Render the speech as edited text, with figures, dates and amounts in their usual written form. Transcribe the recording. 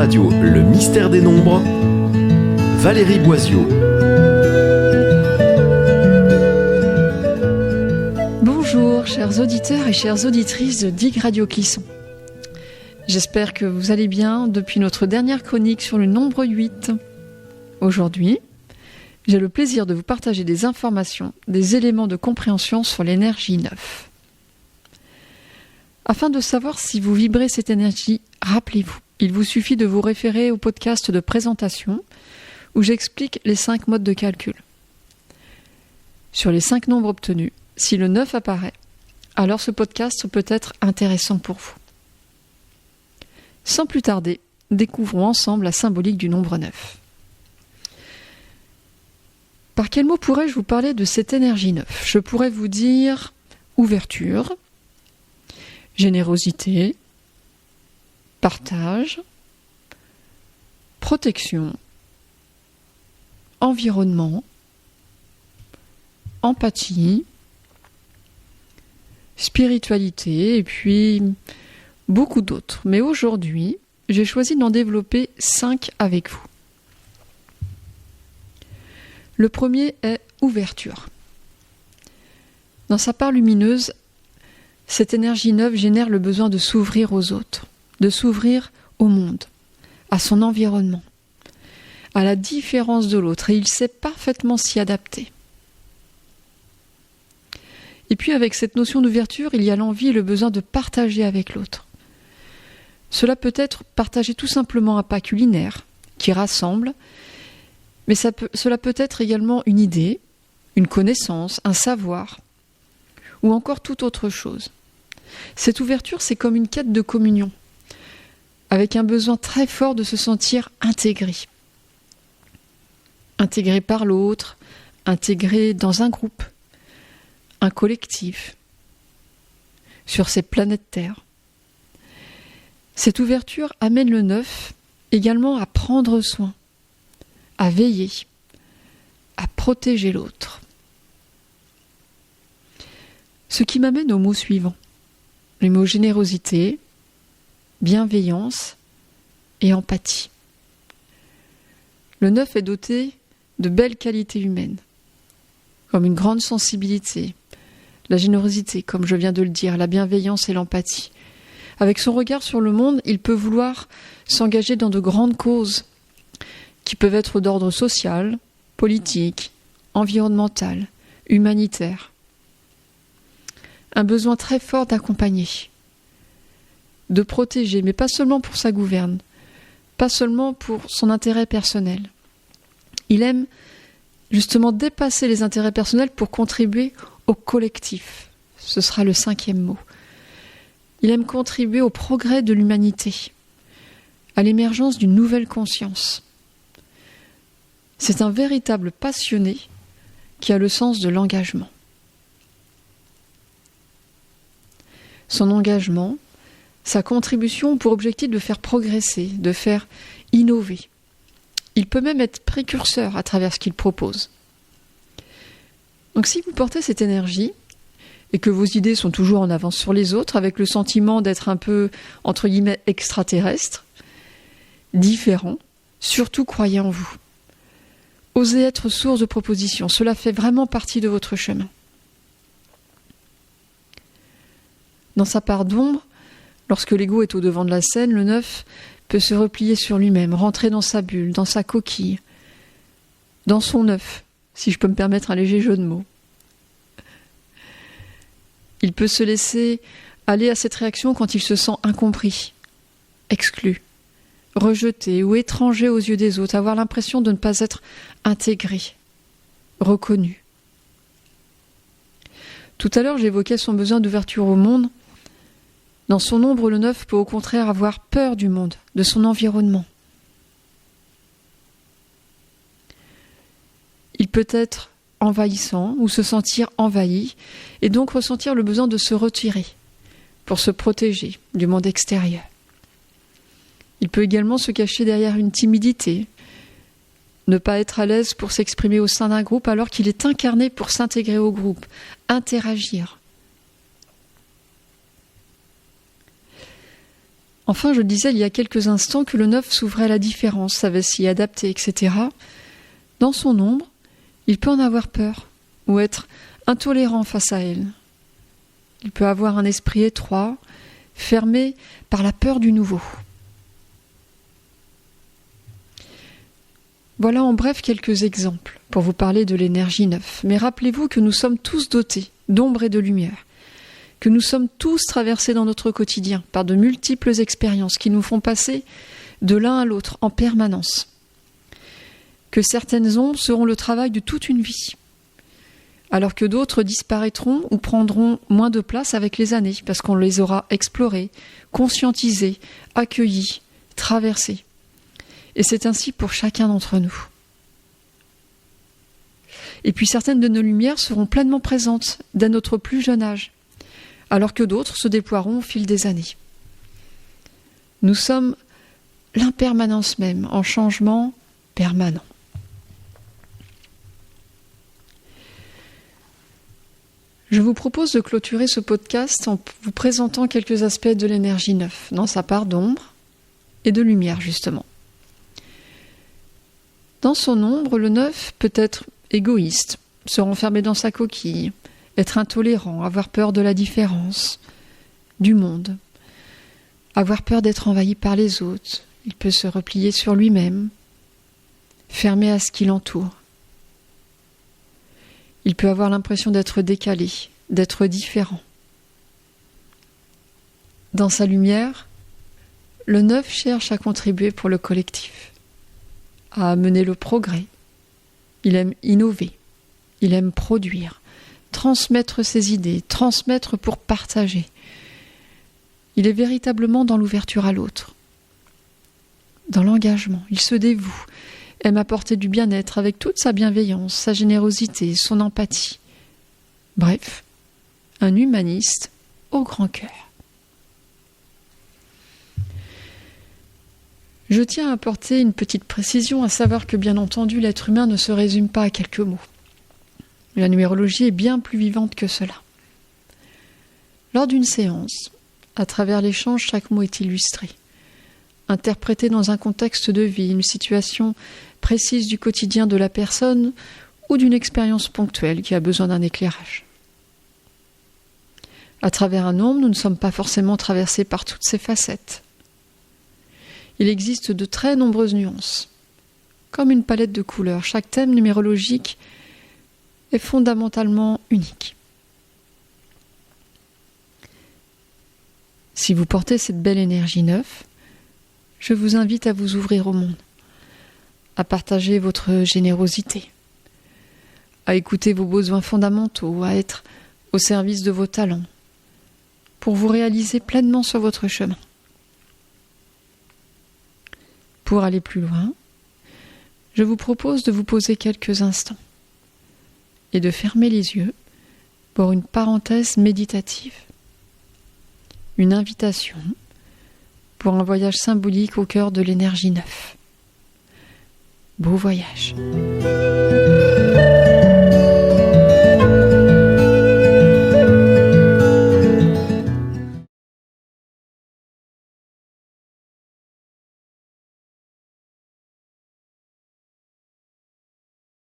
Radio Le Mystère des Nombres, Valérie Boisiot. Bonjour chers auditeurs et chères auditrices de DIG Radio Clisson. J'espère que vous allez bien depuis notre dernière chronique sur le nombre 8. Aujourd'hui, j'ai le plaisir de vous partager des informations, des éléments de compréhension sur l'énergie 9. Afin de savoir si vous vibrez cette énergie, rappelez-vous, il vous suffit de vous référer au podcast de présentation où j'explique les 5 modes de calcul. Sur les 5 nombres obtenus, si le 9 apparaît, alors ce podcast peut être intéressant pour vous. Sans plus tarder, découvrons ensemble la symbolique du nombre 9. Par quel mot pourrais-je vous parler de cette énergie 9 ? Je pourrais vous dire ouverture, générosité, partage, protection, environnement, empathie, spiritualité et puis beaucoup d'autres. Mais aujourd'hui, j'ai choisi d'en développer 5 avec vous. Le premier est ouverture. Dans sa part lumineuse, cette énergie 9 génère le besoin de s'ouvrir aux autres, de s'ouvrir au monde, à son environnement, à la différence de l'autre, et il sait parfaitement s'y adapter. Et puis avec cette notion d'ouverture, il y a l'envie et le besoin de partager avec l'autre. Cela peut être partager tout simplement un pas culinaire qui rassemble, mais cela peut être également une idée, une connaissance, un savoir, ou encore toute autre chose. Cette ouverture, c'est comme une quête de communion, avec un besoin très fort de se sentir intégré. Intégré par l'autre, intégré dans un groupe, un collectif, sur cette planète Terre. Cette ouverture amène le 9 également à prendre soin, à veiller, à protéger l'autre. Ce qui m'amène au mot suivant, les mots générosité, bienveillance et empathie. Le 9 est doté de belles qualités humaines, comme une grande sensibilité, la générosité, comme je viens de le dire, la bienveillance et l'empathie. Avec son regard sur le monde, il peut vouloir s'engager dans de grandes causes qui peuvent être d'ordre social, politique, environnemental, humanitaire. Un besoin très fort d'accompagner, de protéger, mais pas seulement pour sa gouverne, pas seulement pour son intérêt personnel. Il aime justement dépasser les intérêts personnels pour contribuer au collectif. Ce sera le 5e mot. Il aime contribuer au progrès de l'humanité, à l'émergence d'une nouvelle conscience. C'est un véritable passionné qui a le sens de l'engagement. Son engagement, sa contribution ont pour objectif de faire progresser, de faire innover. Il peut même être précurseur à travers ce qu'il propose. Donc si vous portez cette énergie et que vos idées sont toujours en avance sur les autres, avec le sentiment d'être un peu, entre guillemets, extraterrestre, différent, surtout croyez en vous. Osez être source de propositions, cela fait vraiment partie de votre chemin. Dans sa part d'ombre, lorsque l'ego est au devant de la scène, le 9 peut se replier sur lui-même, rentrer dans sa bulle, dans sa coquille, dans son œuf, si je peux me permettre un léger jeu de mots. Il peut se laisser aller à cette réaction quand il se sent incompris, exclu, rejeté ou étranger aux yeux des autres, avoir l'impression de ne pas être intégré, reconnu. Tout à l'heure, j'évoquais son besoin d'ouverture au monde. Dans son nombre, le 9 peut au contraire avoir peur du monde, de son environnement. Il peut être envahissant ou se sentir envahi et donc ressentir le besoin de se retirer pour se protéger du monde extérieur. Il peut également se cacher derrière une timidité, ne pas être à l'aise pour s'exprimer au sein d'un groupe alors qu'il est incarné pour s'intégrer au groupe, interagir. Enfin, je disais il y a quelques instants que le 9 s'ouvrait à la différence, savait s'y adapter, etc. Dans son ombre, il peut en avoir peur ou être intolérant face à elle. Il peut avoir un esprit étroit, fermé par la peur du nouveau. Voilà en bref quelques exemples pour vous parler de l'énergie 9. Mais rappelez-vous que nous sommes tous dotés d'ombre et de lumière, que nous sommes tous traversés dans notre quotidien par de multiples expériences qui nous font passer de l'un à l'autre en permanence, que certaines ombres seront le travail de toute une vie, alors que d'autres disparaîtront ou prendront moins de place avec les années, parce qu'on les aura explorées, conscientisées, accueillies, traversées. Et c'est ainsi pour chacun d'entre nous. Et puis certaines de nos lumières seront pleinement présentes dès notre plus jeune âge, alors que d'autres se déploieront au fil des années. Nous sommes l'impermanence même, en changement permanent. Je vous propose de clôturer ce podcast en vous présentant quelques aspects de l'énergie 9, dans sa part d'ombre et de lumière justement. Dans son ombre, le 9 peut être égoïste, se renfermer dans sa coquille, être intolérant, avoir peur de la différence, du monde, avoir peur d'être envahi par les autres. Il peut se replier sur lui-même, fermé à ce qui l'entoure. Il peut avoir l'impression d'être décalé, d'être différent. Dans sa lumière, le 9 cherche à contribuer pour le collectif, à amener le progrès. Il aime innover, il aime produire, transmettre ses idées, transmettre pour partager. Il est véritablement dans l'ouverture à l'autre, dans l'engagement. Il se dévoue, aime apporter du bien-être avec toute sa bienveillance, sa générosité, son empathie. Bref, un humaniste au grand cœur. Je tiens à apporter une petite précision, à savoir que bien entendu l'être humain ne se résume pas à quelques mots. La numérologie est bien plus vivante que cela. Lors d'une séance, à travers l'échange, chaque mot est illustré, interprété dans un contexte de vie, une situation précise du quotidien de la personne ou d'une expérience ponctuelle qui a besoin d'un éclairage. À travers un nombre, nous ne sommes pas forcément traversés par toutes ces facettes. Il existe de très nombreuses nuances. Comme une palette de couleurs, chaque thème numérologique est fondamentalement unique. Si vous portez cette belle énergie 9, je vous invite à vous ouvrir au monde, à partager votre générosité, à écouter vos besoins fondamentaux, à être au service de vos talents, pour vous réaliser pleinement sur votre chemin. Pour aller plus loin, je vous propose de vous poser quelques instants et de fermer les yeux pour une parenthèse méditative, une invitation pour un voyage symbolique au cœur de l'énergie 9. Beau voyage.